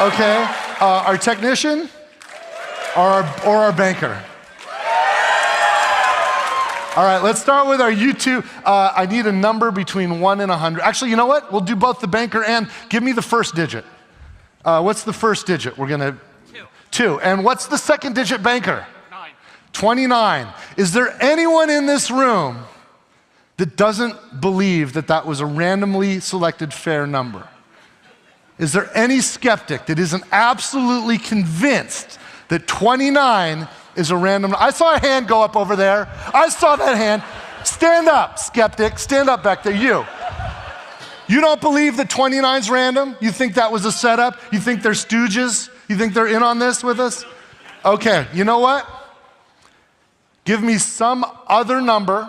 Okay, our technician? Or our banker? All right, let's start with our YouTube. I need a number between 1 and 100. Actually, you know what? We'll do both the banker and, give me the first digit. What's the first digit? We're gonna, 2. And what's the second digit, banker? 9. 29. Is there anyone in this room that doesn't believe that that was a randomly selected fair number? Is there any skeptic that isn't absolutely convinced that 29 is a random? I saw a hand go up over there. I saw that hand. Stand up, skeptic. Stand up back there, you. You don't believe that 29's random? You think that was a setup? You think they're stooges? You think they're in on this with us? Okay, you know what? Give me some other number,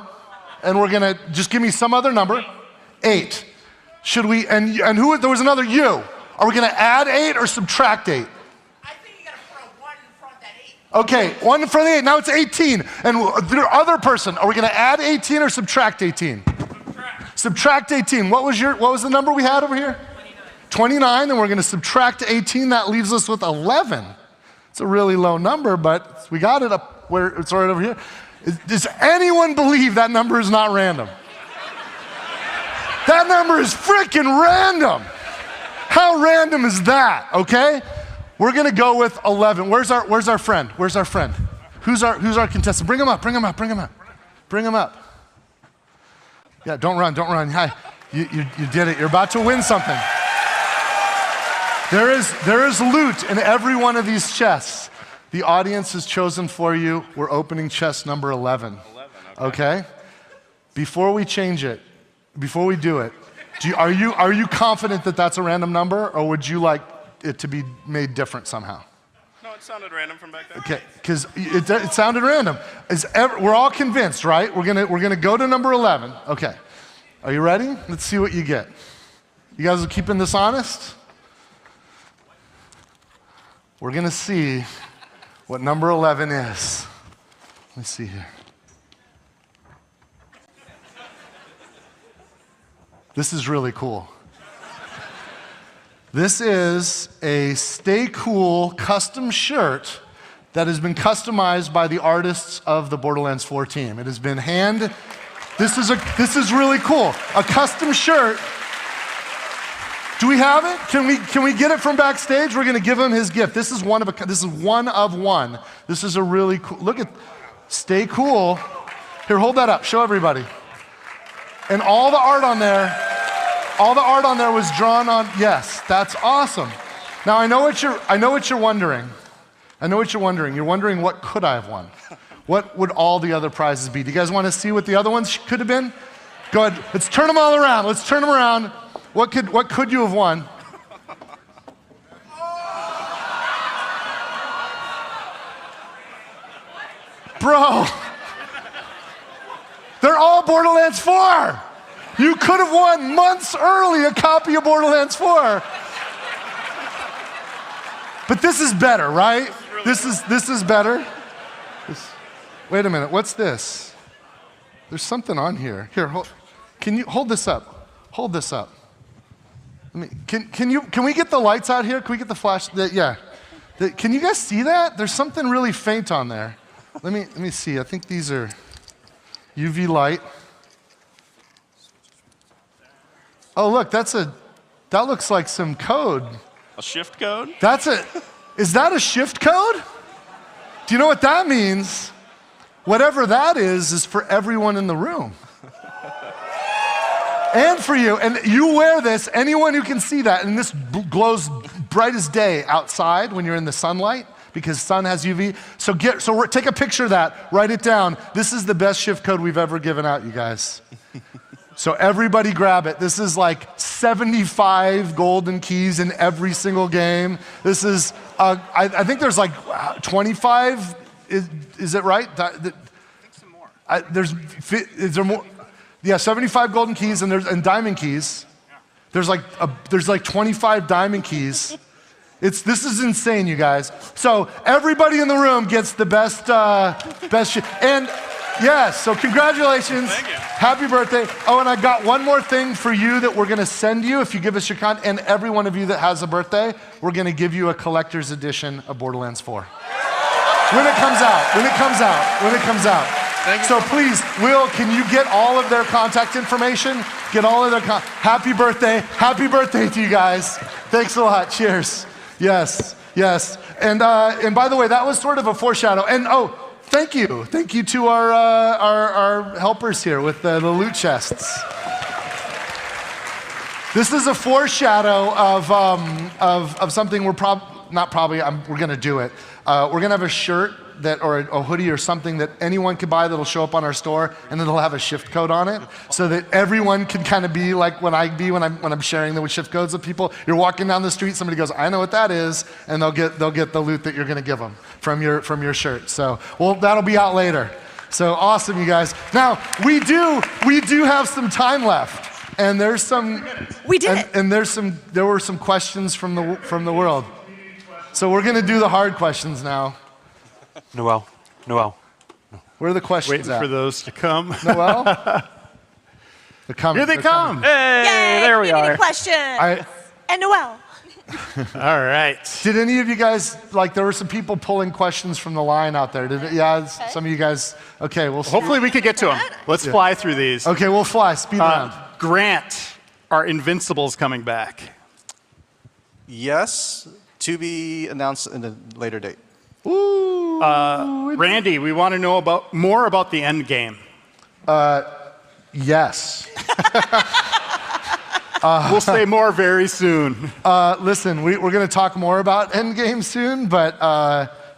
and we're gonna, just give me some other number. 8. Should we, and who, there was another you. Are we gonna add 8 or subtract 8? I think you gotta put a 1 in front of that 8. Okay, 1 in front of the 8, now it's 18. And the other person, are we gonna add 18 or subtract 18? Subtract 18. What was the number we had over here? 29, and we're gonna subtract 18. That leaves us with 11. It's a really low number, but we got it up where it's right over here. Does anyone believe that number is not random? That number is freaking random. How random is that, okay? We're gonna go with 11. Where's our friend? Where's our friend? Who's our contestant? Bring him up, bring him up, bring him up. Bring him up. Yeah, don't run. Hi, you did it. You're about to win something. There is loot in every one of these chests. The audience has chosen for you. We're opening chest number 11. Okay? Before we change it, before we do it, are you confident that that's a random number, or would you like it to be made different somehow? No, it sounded random from back there. Okay, because it sounded random. We're all convinced, right? We're gonna go to number 11. Okay, are you ready? Let's see what you get. You guys are keeping this honest? We're gonna see what number 11 is. Let me see here. This is really cool. This is a Stay Cool custom shirt that has been customized by the artists of the Borderlands 4 team. It has been this is really cool. A custom shirt. Do we have it? Can we get it from backstage? We're gonna give him his gift. This is one of one. This is a really cool, look at, Stay Cool. Here, hold that up, show everybody. And all the art on there was drawn on, yes, that's awesome. Now I know what you're wondering. You're wondering what could I have won? What would all the other prizes be? Do you guys want to see what the other ones could have been? Go ahead, let's turn them all around. Let's turn them around. What could you have won? Bro, they're all Borderlands 4. You could have won months early a copy of Borderlands 4. But this is better, right? This is better. Wait a minute, what's this? There's something on here. Here, can you hold this up? Hold this up. Can we get the lights out here? Can we get the flash? Yeah. Can you guys see that? There's something really faint on there. Let me see. I think these are UV light. Oh, look, that looks like some code. A shift code? Is that a shift code? Do you know what that means? Whatever that is for everyone in the room. And for you. And you wear this, anyone who can see that, and this glows bright as day outside when you're in the sunlight, because sun has UV. So take a picture of that, write it down. This is the best shift code we've ever given out, you guys. So everybody grab it. This is like 75 golden keys in every single game. This is, I think there's like 25, is it right? I think some more. Is there more? Yeah, 75 golden keys and diamond keys. There's like 25 diamond keys. This is insane, you guys. So everybody in the room gets the best and yes, so congratulations. Thank you. Happy birthday. Oh, and I got one more thing for you that we're gonna send you if you give us your and every one of you that has a birthday, we're gonna give you a collector's edition of Borderlands 4. When it comes out. Thank you. So please, Will, can you get all of their contact information? Get all of their happy birthday to you guys. Thanks a lot, cheers. Yes. And by the way, that was sort of a foreshadow. And thank you to our helpers here with the loot chests. This is a foreshadow of something we're gonna do it. We're gonna have a shirt or a hoodie or something that anyone can buy that'll show up on our store, and it'll have a shift code on it, so that everyone can kind of be like when I'm sharing the shift codes with people. You're walking down the street, somebody goes, "I know what that is," and they'll get the loot that you're gonna give them from your shirt. So, that'll be out later. So awesome, you guys. Now we do have some time left. And there's some. We did it. And there were some questions from the world. So we're gonna do the hard questions now. Noel. Where are the questions Waiting for those to come. Noel? They're coming. Here they come. Coming. Yay, there we are. Questions. And Noel. All right. Did any of you guys, there were some people pulling questions from the line out there. Some of you guys, okay. Hopefully we could get to them. Let's fly through these. Okay, we'll fly, speed round. Grant, are Invincibles coming back? Yes, to be announced in a later date. Ooh. Randy, we want to know more about the end game. Yes. We'll say more very soon. Listen, we're going to talk more about Endgame soon, but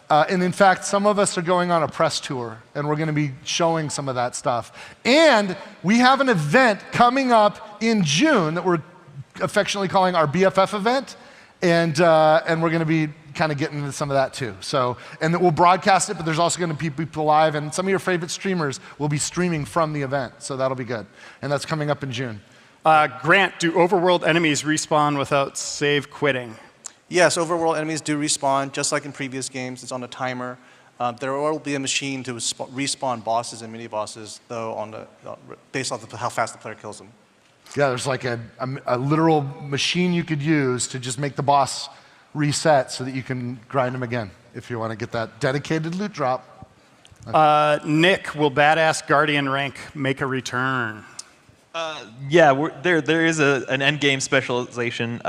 and in fact, some of us are going on a press tour, and we're going to be showing some of that stuff. And we have an event coming up in June that we're affectionately calling our BFF event, and we're going to be kind of getting into some of that too. So, and we'll broadcast it, but there's also going to be people live, and some of your favorite streamers will be streaming from the event, so that'll be good. And that's coming up in June. Grant, do overworld enemies respawn without save quitting? Yes, overworld enemies do respawn, just like in previous games. It's on a timer. There will be a machine to respawn bosses and mini-bosses, though, based off of how fast the player kills them. Yeah, there's like a literal machine you could use to just make the boss reset so that you can grind them again if you want to get that dedicated loot drop. Nick, will Badass Guardian rank make a return? Yeah, there is an endgame specialization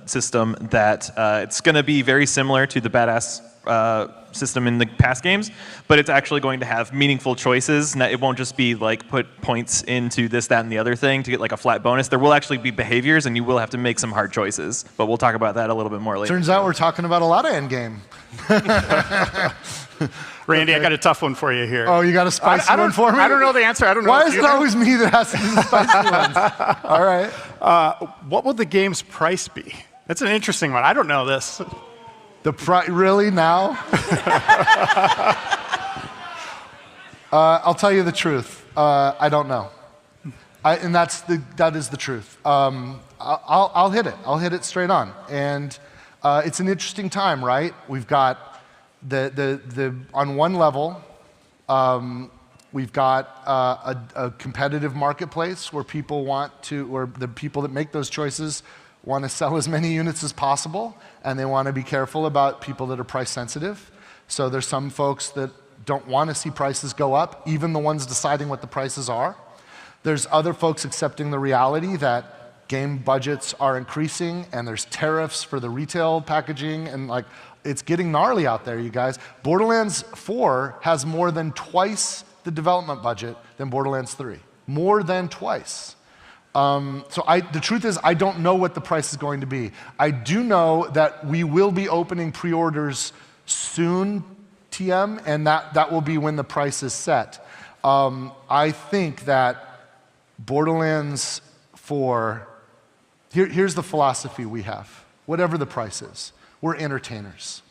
system that it's going to be very similar to the Badass system in the past games, but it's actually going to have meaningful choices. It won't just be like put points into this, that, and the other thing to get like a flat bonus. There will actually be behaviors, and you will have to make some hard choices. But we'll talk about that a little bit more later. Turns out we're talking about a lot of endgame. Randy, I got a tough one for you here. Oh, you got a spicy one for me? I don't know the answer. I don't know. Why is it always me that has to do the spicy ones? All right. What will the game's price be? That's an interesting one. I don't know this. Really now? I'll tell you the truth. I don't know. And that is the truth. I'll hit it. I'll hit it straight on. And it's an interesting time, right? We've got on one level, we've got a competitive marketplace where people where the people that make those choices want to sell as many units as possible, and they want to be careful about people that are price sensitive. So there's some folks that don't want to see prices go up, even the ones deciding what the prices are. There's other folks accepting the reality that game budgets are increasing, and there's tariffs for the retail packaging, and like, it's getting gnarly out there, you guys. Borderlands 4 has more than twice the development budget than Borderlands 3. More than twice. The truth is, I don't know what the price is going to be. I do know that we will be opening pre-orders soon, TM, and that will be when the price is set. I think that Borderlands 4, here's the philosophy we have. Whatever the price is, we're entertainers.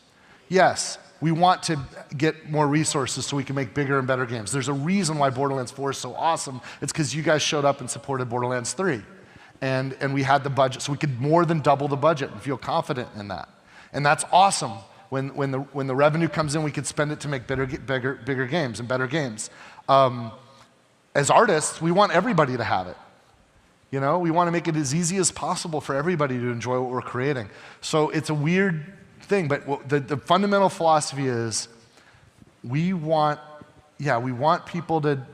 Yes, we want to get more resources so we can make bigger and better games. There's a reason why Borderlands 4 is so awesome. It's because you guys showed up and supported Borderlands 3. And we had the budget, so we could more than double the budget and feel confident in that. And that's awesome. When the revenue comes in, we could spend it to make bigger games and better games. As artists, we want everybody to have it. You know, we want to make it as easy as possible for everybody to enjoy what we're creating. So it's a weird thing, but the fundamental philosophy is we want people to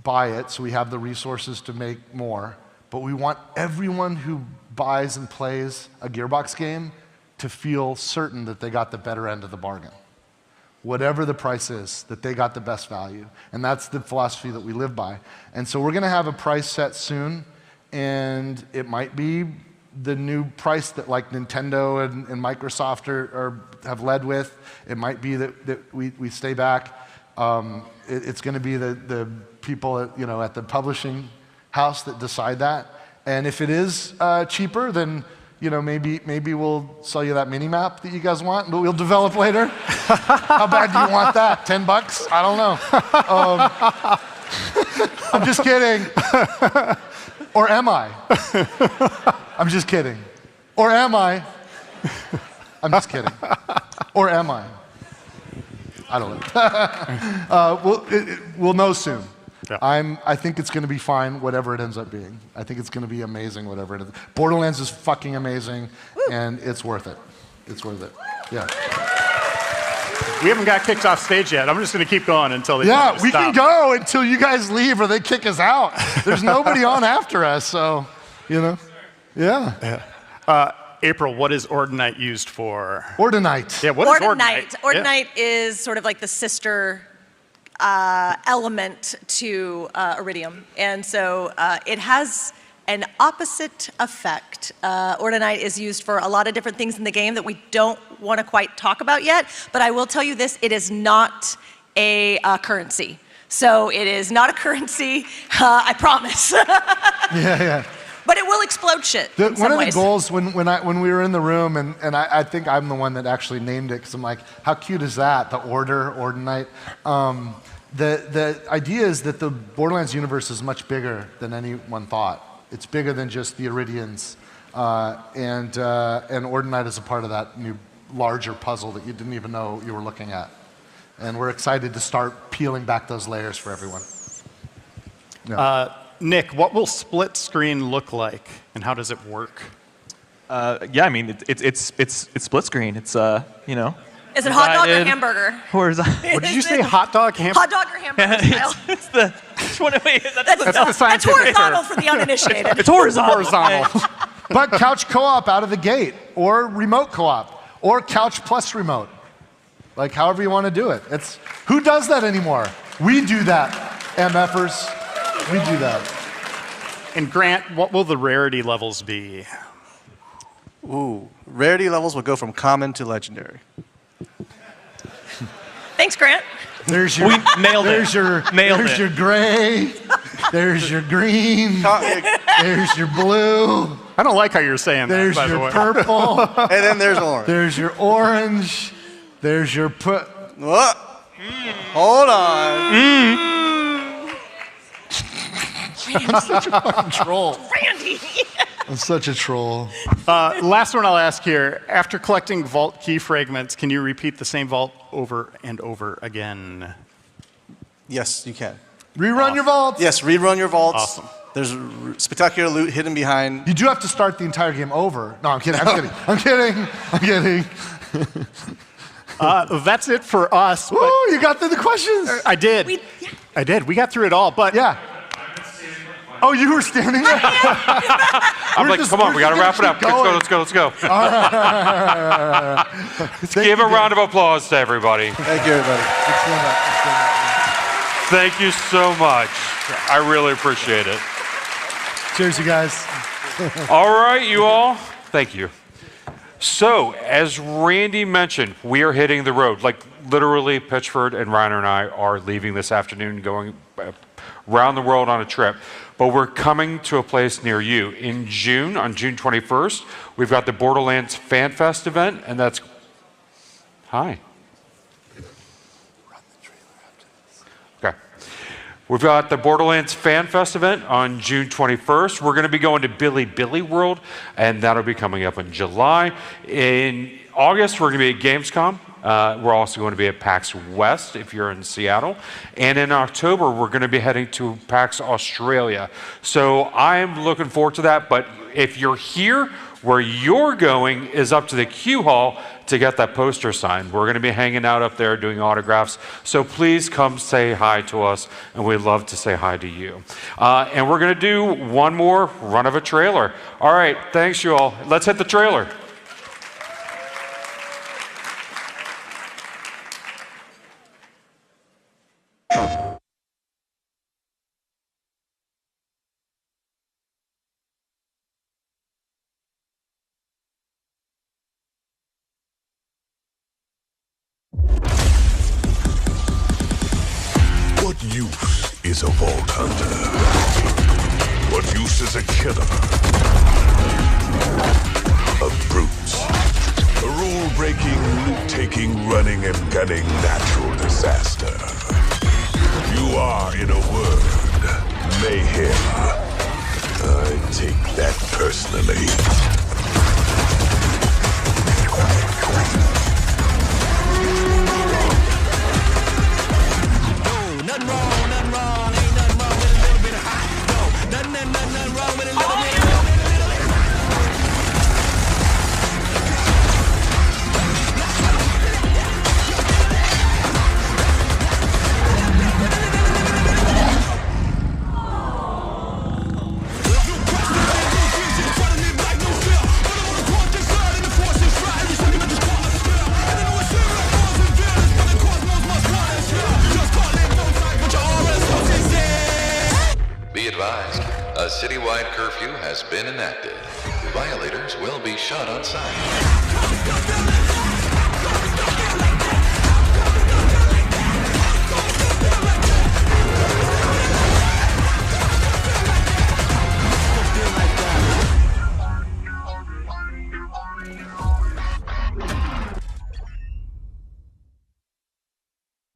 buy it so we have the resources to make more, but we want everyone who buys and plays a Gearbox game to feel certain that they got the better end of the bargain. Whatever the price is, that they got the best value. And that's the philosophy that we live by. And so we're going to have a price set soon, and it might be the new price that like Nintendo and Microsoft have led with. It might be that we stay back. It's going to be the people at the publishing house that decide that. And if it is cheaper, then maybe we'll sell you that mini map that you guys want, but we'll develop later. How bad do you want that? $10? I don't know. I'm just kidding. Or am I? I'm just kidding. Or am I? I'm just kidding. Or am I? I don't know. We'll know soon. Yeah. I think it's going to be fine, whatever it ends up being. I think it's going to be amazing, whatever it is. Borderlands is fucking amazing, and it's worth it. It's worth it. Yeah. We haven't got kicked off stage yet. I'm just going to keep going until they Yeah, we can go until you guys leave or they kick us out. There's nobody on after us, so, Yeah. April, what is Ordinite used for? Ordinite. Yeah, what is Ordinite? Ordinite is sort of like the sister element to Iridium. And so it has an opposite effect. Ordinite is used for a lot of different things in the game that we don't want to quite talk about yet, but I will tell you this, it is not a currency. So it is not a currency, I promise. Yeah. But it will explode shit in some One of ways. the goals when we were in the room, and I think I'm the one that actually named it, because I'm like, how cute is that? The Ordinite. The idea is that the Borderlands universe is much bigger than anyone thought. It's bigger than just the Iridians, and Ordinite is a part of that new larger puzzle that you didn't even know you were looking at. And we're excited to start peeling back those layers for everyone. Yeah. Nick, what will split screen look like, and how does it work? Yeah, I mean, it's split screen. It's Is it hot dog or hamburger? What did you say? Hot dog, hamburger? Hot dog or hamburger style? It's the That's the That's horizontal for the uninitiated. It's horizontal. But couch co-op out of the gate, or remote co-op, or couch plus remote. Like however you want to do it. Who does that anymore? We do that, MFers. We do that. And Grant, what will the rarity levels be? Ooh, rarity levels will go from common to legendary. Thanks, Grant. There's your there's your gray. There's your green. There's your blue. I don't like how you're saying there's that, by the way. There's your purple. And then there's orange. There's your orange. There's your Hold on. I'm such a fucking troll. Randy. I'm such a troll. Last one I'll ask here. After collecting vault key fragments, can you repeat the same vault over and over again? Yes, you can. Rerun your vaults. Yes, rerun your vaults. Awesome. There's spectacular loot hidden behind. You do have to start the entire game over. No, I'm kidding. I'm kidding. That's it for us. Woo, you got through the questions. I did. I did. We got through it all, but yeah. Oh, you were standing there? I'm like, come on, we got to wrap it up. Let's go. All right. Let's give a round of applause to everybody. Thank you, everybody. Thank you so much. I really appreciate it. Cheers, you guys. All right, you all. Thank you. So, as Randy mentioned, we are hitting the road. Like, literally, Pitchford and Reiner and I are leaving this afternoon, going around the world on a trip. But we're coming to a place near you. In June, on June 21st, we've got the Borderlands Fan Fest event, and that's... Hi. Okay. We've got the Borderlands Fan Fest event on June 21st. We're going to be going to Billy World, and that'll be coming up in July. In August, we're going to be at Gamescom. We're also going to be at PAX West if you're in Seattle. And in October, we're going to be heading to PAX Australia. So I'm looking forward to that. But if you're here, where you're going is up to the Q Hall to get that poster signed. We're going to be hanging out up there doing autographs. So please come say hi to us, and we'd love to say hi to you. And we're going to do one more run of a trailer. All right, thanks you all. Let's hit the trailer. What use is a vault hunter? What use is a killer? Of brutes. A rule-breaking, loot-taking, running and gunning natural disaster. You are, in a word, mayhem. I take that personally. Nothing wrong, ain't nothing wrong with a little bit of hot. No, nothing wrong with a little bit of Be advised, a citywide curfew has been enacted. Violators will be shot on sight.